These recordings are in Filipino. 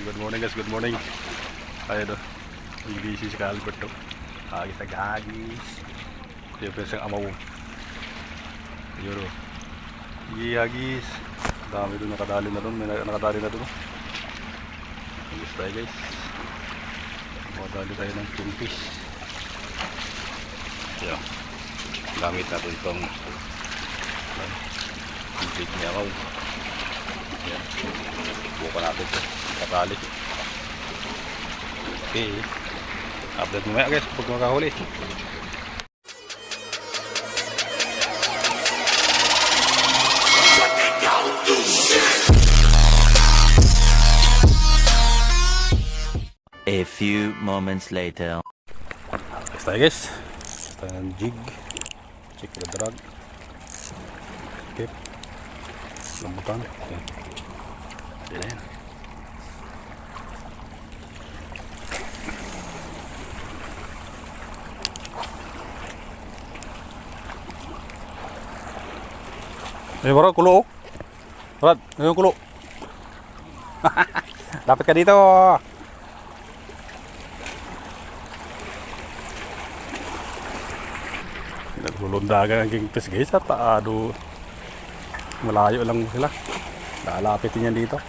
Good morning guys, good morning. Ayan o, busy si Albert o. Hagis nag-hagis. Siyempre siyang amaw. Ayun o. Hagis. Dami doon nakadali na doon. May nakadali na doon. Hagis tayo guys. Makadali tayo ng kingfish. Ayan. Gamit natin itong big ni amaw. Ayan. Bukan natin ito. Katali. Okay. Update mo maya guys pag makahuli. A few moments later. Next tayo guys. Tayo ng jig. Check the drag. Okay. Lambutan. Okay. Yan yan. Ini baru kulo. Brad, ini kulo. Dapat ka dito. Naglulundagan ang kingfish guys at aduh. Malayo lang sila. Lalapitin yan dito.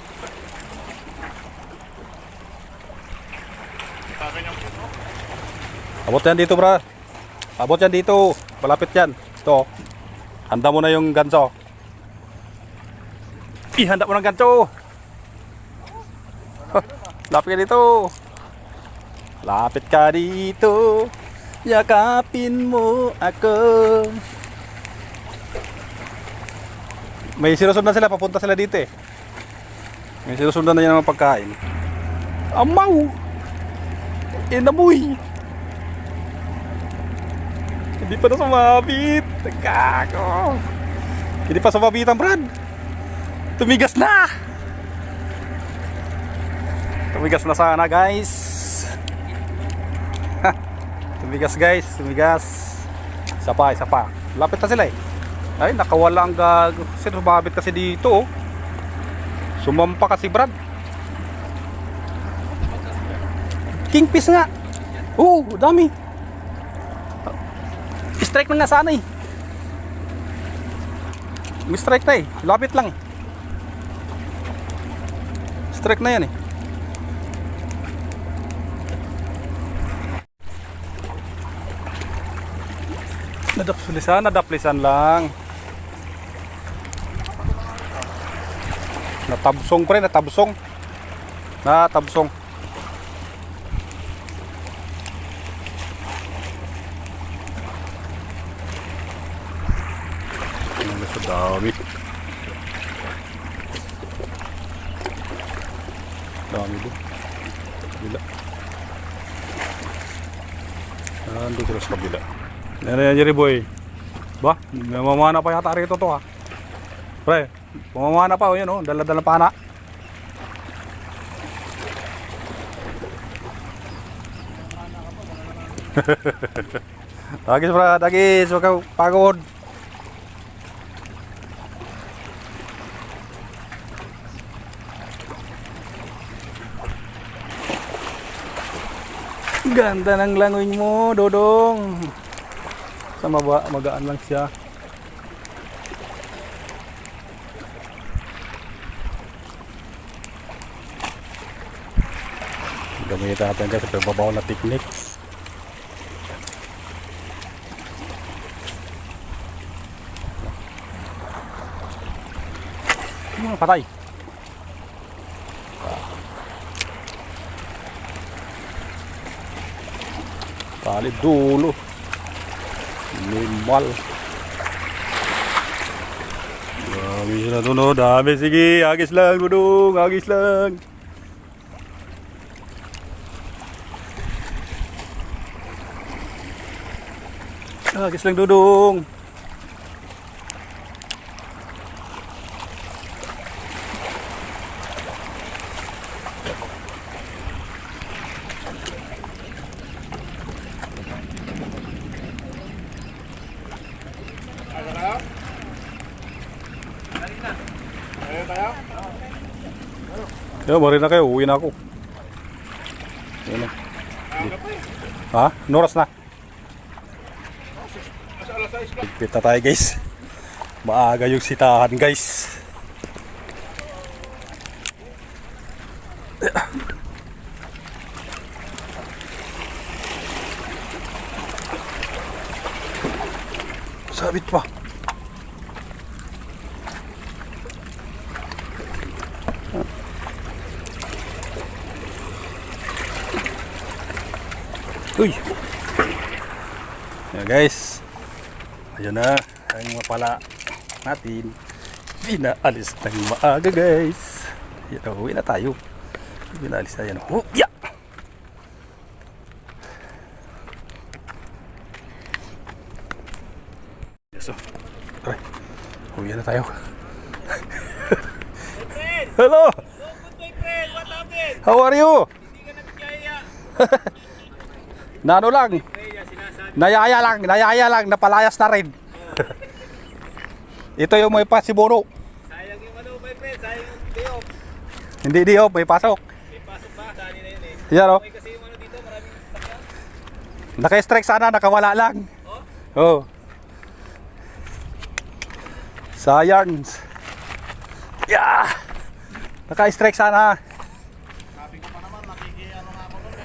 Abot yan dito, Brad. Abot yan dito. Malapit yan. Ito. Handa mo na yung ganso. Ihanda mo ng ganso. Lapit ka dito. Lapit ka dito. Yakapin mo ako. May sinusundan sila. Papunta sila dito eh. May sinusundan na yan ng pagkain. Amaw. Inamoy. Hindi pa na sumabit. Nagkako. Hindi pa sumabitan, Brad. Tumigas na. Tumigas na sana guys. Tumigas guys. Tumigas. Isa pa. Lapit na sila eh. Ay nakawala ang gago. Sumabit kasi dito oh. Sumampa kasi, Brad. Kingfish nga. Oo, dami. Strike na nga sana eh. May strike na eh. Lapit lang eh. Strike na yan eh. Nadaplisan lang. Natabsong pre, natabsong. Dami. Dami doon. Kabila. Nandun sila sa kabila. Ano yan, Jerry boy? Ba? Mamamana pa yata rito to ha. Pre, mamamana pa o yun o. Dala-dala pa na. Dagis bro, dagis. Huwag kang pagod. Ganda ng langoy mo, Dodong. Sa magaan lang siya. Gamitin natin guys sa babaw na technique. Patay. Tali dulu. Limal. Dami na doon o. Dami. Sige. Agis lang. Dudong. Agis lang. Agis lang, Dudong. Yo, mari na kayo, uwi na ako. Ayun na. Ha? Noras na. Ligpit na tayo guys. Maaga yung sitahan guys. Sabit pa. Uy. Ayan guys. Ayun na ang mapala natin. Pinaalis ng maaga guys. Yan, uwi na tayo. Pinaalis na yan. Oh, yeah. So, ay, uwi na tayo. Hello. How are you? Nano lang. Nayaya lang, napalayas na rin. Ito yung may pasibuno. Sayang yung ano, my friend, sayang yung day-off. Hindi di-off, may pasok. May pasok ba? Saan nila yun eh. Yan o. Okay, kasi yung ano dito, maraming sakyan. Naka-strike sana, nakawala lang. Oh. Sayang. Yeah. Naka-strike sana. Sabi ko pa naman, nakikiano nga ako nun.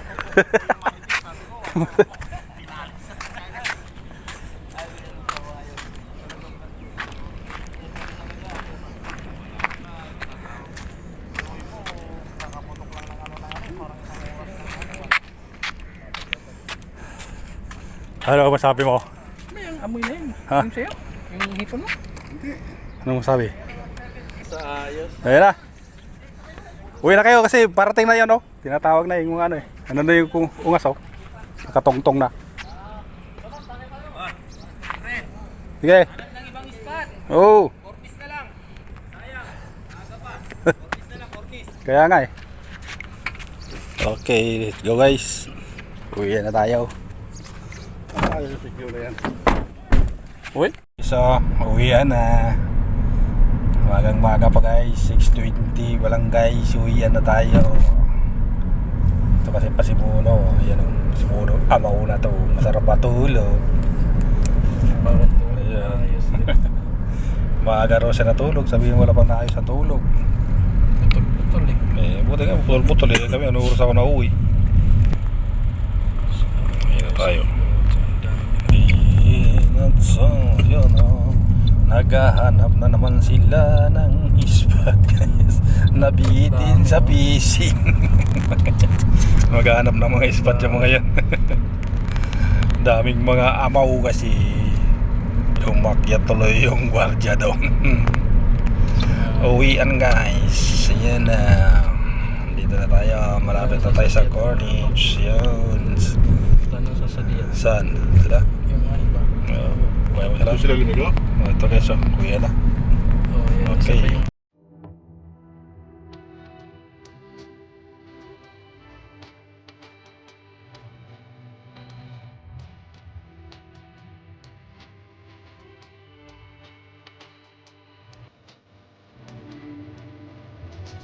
Ano masabi mo? Yung amoy na yun. Ha? Yung sa'yo? Yung hipon mo? Ano masabi? Sa ayos. Ayun na. Uwi na kayo kasi parating na yun, no? Tinatawag na yung mga ano eh. Ano na yung ungas, oh? Nakatongtong na. Sige. Hanap ng ibang spot. Oo. Corpis na lang. Sayang. Aga pa. Corpis na lang, corpis. Kaya nga eh. Okay, let's go guys. Uwi na tayo. Uy. So, uwian na. Magang maga pa guys. 6:20 walang guys. Uwian na tayo. Ito kasi pasimuno. Ayan o. Pasimuno. Mauna to. Masarap matulog. Ayan. Maaga raw siya natulog. Sabihin wala pang naayos sa tulog. Putol eh. Eh, buti nga. Putol eh. Kami ano oras ako na uwi. Ayan na tayo. Naghahanap na naman sila ng ispat guys. Nabitin sa fishing. Maghahanap ng mga ispat yung mga yan. Daming mga amaw kasi. Umakyat tuloy yung gwardiya doon. Uwian guys. Ayan na. Dito na tayo. Malapit na tayo sa Corniche. Yun. Tanong sa sadiya. Saan? Sila? Yung ano ba? Ito sila ginigo? Ito guys, uwi na. Oh, yeah. Okay.